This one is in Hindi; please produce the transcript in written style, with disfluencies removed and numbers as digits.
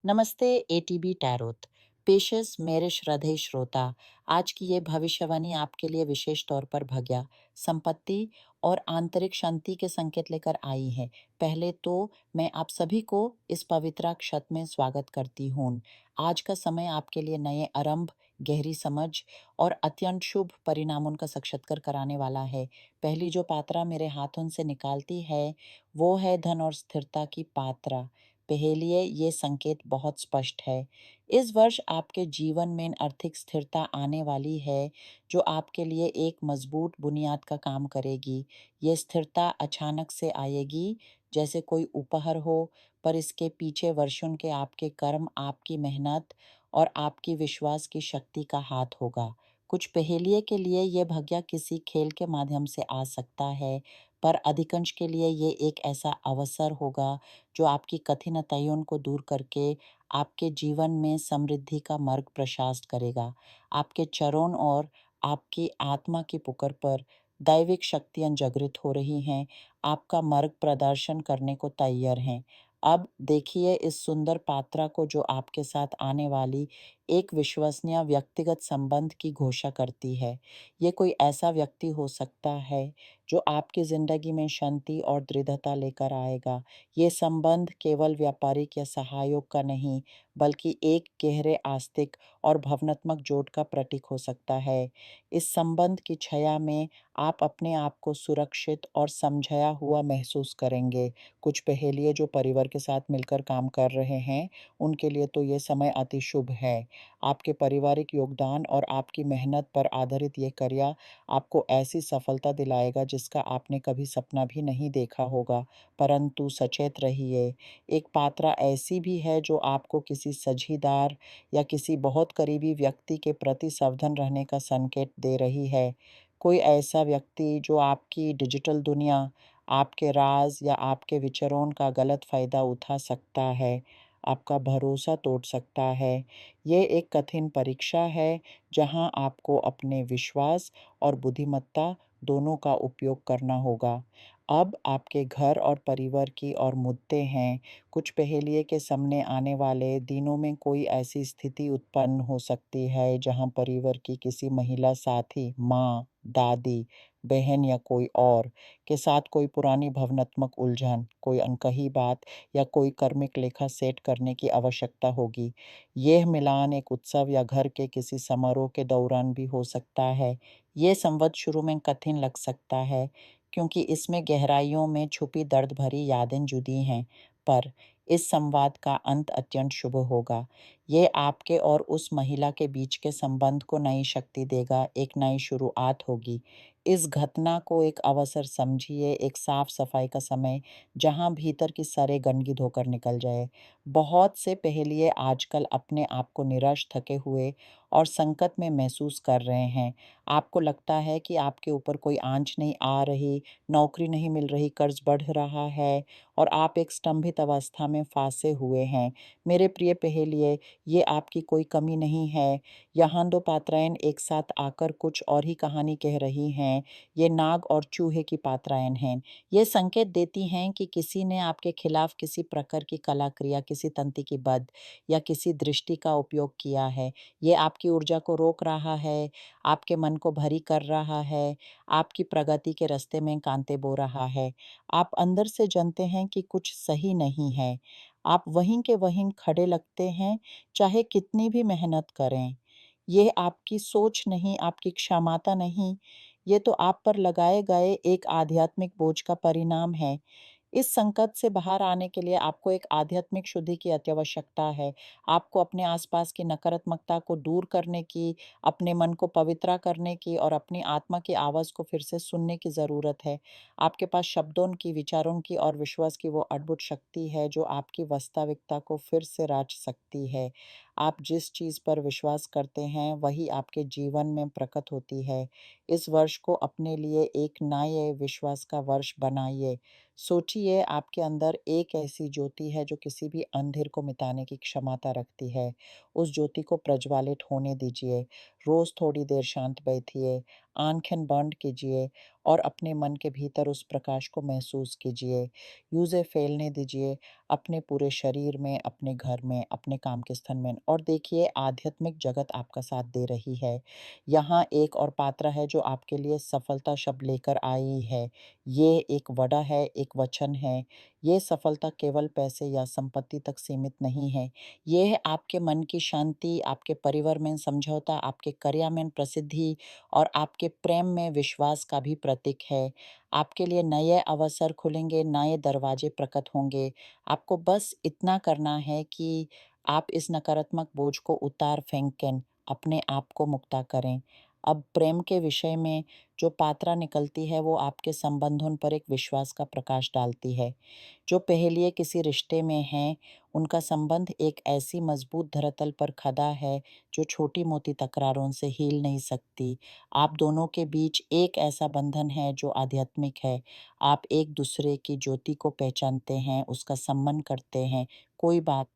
नमस्ते एटीबी टैरोट। पेशेंस मेरे श्रद्धेय श्रोता। आज की ये भविष्यवाणी आपके लिए विशेष तौर पर भाग्य, संपत्ति और आंतरिक शांति के संकेत लेकर आई है। पहले तो मैं आप सभी को इस पवित्र क्षत में स्वागत करती हूँ। आज का समय आपके लिए नए आरंभ, गहरी समझ और अत्यंत शुभ परिणामों का साक्षात्कार कराने वाला है। पहली जो पात्रा मेरे हाथों से निकालती है वो है धन और स्थिरता की पात्रा। पहेलिए ये संकेत बहुत स्पष्ट है। इस वर्ष आपके जीवन में आर्थिक स्थिरता आने वाली है, जो आपके लिए एक मजबूत बुनियाद का काम करेगी। ये स्थिरता अचानक से आएगी, जैसे कोई उपहार हो, पर इसके पीछे वर्षों के आपके कर्म, आपकी मेहनत और आपकी विश्वास की शक्ति का हाथ होगा। कुछ पहेलिए के लिए ये भाग्य किसी खेल के माध्यम से आ सकता है, पर अधिकांश के लिए ये एक ऐसा अवसर होगा जो आपकी कठिनाइयों को दूर करके आपके जीवन में समृद्धि का मार्ग प्रशस्त करेगा। आपके चरण और आपकी आत्मा की पुकार पर दैविक शक्तियां जागृत हो रही हैं, आपका मार्ग प्रदर्शन करने को तैयार हैं। अब देखिए इस सुंदर पात्रा को जो आपके साथ आने वाली एक विश्वसनीय व्यक्तिगत संबंध की घोषणा करती है। ये कोई ऐसा व्यक्ति हो सकता है जो आपकी जिंदगी में शांति और दृढ़ता लेकर आएगा। ये संबंध केवल व्यापारिक या सहायोग का नहीं, बल्कि एक गहरे आस्तिक और भावनात्मक जोड़ का प्रतीक हो सकता है। इस संबंध की छाया में आप अपने आप को सुरक्षित और समझाया हुआ महसूस करेंगे। कुछ पहेलिए जो परिवार के साथ मिलकर काम कर रहे हैं, उनके लिए तो ये समय अति शुभ है। आपके पारिवारिक योगदान और आपकी मेहनत पर आधारित ये कार्य आपको ऐसी सफलता दिलाएगा जिसका आपने कभी सपना भी नहीं देखा होगा। परंतु सचेत रहिए, एक पात्रा ऐसी भी है जो आपको किसी साझीदार या किसी बहुत करीबी व्यक्ति के प्रति सावधान रहने का संकेत दे रही है। कोई ऐसा व्यक्ति जो आपकी डिजिटल दुनिया, आपके राज या आपके विचारों का गलत फायदा उठा सकता है, आपका भरोसा तोड़ सकता है। ये एक कठिन परीक्षा है जहां आपको अपने विश्वास और बुद्धिमत्ता दोनों का उपयोग करना होगा। अब आपके घर और परिवार की और मुद्दे हैं। कुछ पहेलिए के सामने आने वाले दिनों में कोई ऐसी स्थिति उत्पन्न हो सकती है जहां परिवार की किसी महिला साथी, माँ, दादी, बहन या कोई और के साथ कोई पुरानी भावनात्मक उलझन, कोई अनकही बात या कोई कर्मिक लेखा सेट करने की आवश्यकता होगी। यह मिलान एक उत्सव या घर के किसी समारोह के दौरान भी हो सकता है। ये संवाद शुरू में कठिन लग सकता है, क्योंकि इसमें गहराइयों में छुपी दर्द भरी यादें जुड़ी हैं, पर इस संवाद का अंत अत्यंत शुभ होगा। ये आपके और उस महिला के बीच के संबंध को नई शक्ति देगा, एक नई शुरुआत होगी। इस घटना को एक अवसर समझिए, एक साफ सफाई का समय जहां भीतर की सारे गंदगी धोकर निकल जाए। बहुत से पहेलिए आजकल अपने आप को निराश, थके हुए और संकट में महसूस कर रहे हैं। आपको लगता है कि आपके ऊपर कोई आंच नहीं आ रही, नौकरी नहीं मिल रही, कर्ज बढ़ रहा है और आप एक स्तंभित अवस्था में फंसे हुए हैं। मेरे प्रिय पहेलिए, ये आपकी कोई कमी नहीं है। यहाँ दो पात्राएं एक साथ आकर कुछ और ही कहानी कह रही हैं। ये नाग और चूहे की पात्राएं हैं। ये संकेत देती हैं कि किसी ने आपके खिलाफ किसी प्रकार की कलाक्रिया, किसी तंत्र की बद या किसी दृष्टि का उपयोग किया है। ये आपकी ऊर्जा को रोक रहा है, आपके मन को भरी कर रहा है, आपकी प्रगति के रास्ते में कांटे बो रहा है। आप अंदर से जानते हैं कि कुछ सही नहीं है। आप वहीं के वहीं खड़े लगते हैं, चाहे कितनी भी मेहनत करें। ये आपकी सोच नहीं, आपकी क्षमता नहीं, ये तो आप पर लगाए गए एक आध्यात्मिक बोझ का परिणाम है। इस संकट से बाहर आने के लिए आपको एक आध्यात्मिक शुद्धि की अति आवश्यकता है। आपको अपने आसपास की नकारात्मकता को दूर करने की, अपने मन को पवित्र करने की और अपनी आत्मा की आवाज़ को फिर से सुनने की ज़रूरत है। आपके पास शब्दों की, विचारों की और विश्वास की वो अद्भुत शक्ति है जो आपकी वास्तविकता को फिर से राच सकती है। आप जिस चीज़ पर विश्वास करते हैं, वही आपके जीवन में प्रकट होती है। इस वर्ष को अपने लिए एक नए विश्वास का वर्ष बनाइए। सोचिए आपके अंदर एक ऐसी ज्योति है जो किसी भी अंधेर को मिटाने की क्षमता रखती है। उस ज्योति को प्रज्वलित होने दीजिए। रोज़ थोड़ी देर शांत बैठिए, आँखें बंद कीजिए और अपने मन के भीतर उस प्रकाश को महसूस कीजिए। उसे फैलने दीजिए अपने पूरे शरीर में, अपने घर में, अपने काम के स्थान में और देखिए आध्यात्मिक जगत आपका साथ दे रही है। यहाँ एक और पात्र है जो आपके लिए सफलता शब्द लेकर आई है। ये एक वड़ा है, एक वचन है। ये सफलता केवल पैसे या संपत्ति तक सीमित नहीं है। ये है आपके मन की शांति, आपके परिवार में समझौता, आपके करियर में प्रसिद्धि और आपके प्रेम में विश्वास का भी प्रतीक है। आपके लिए नए अवसर खुलेंगे, नए दरवाजे प्रकट होंगे। आपको बस इतना करना है कि आप इस नकारात्मक बोझ को उतार फेंकें, अपने आप को मुक्ता करें। अब प्रेम के विषय में जो पात्रा निकलती है वो आपके संबंधों पर एक विश्वास का प्रकाश डालती है। जो पहले किसी रिश्ते में हैं, उनका संबंध एक ऐसी मजबूत धरातल पर खड़ा है जो छोटी-मोटी तकरारों से हिल नहीं सकती। आप दोनों के बीच एक ऐसा बंधन है जो आध्यात्मिक है। आप एक दूसरे की ज्योति को पहचानते हैं, उसका सम्मान करते हैं। कोई बात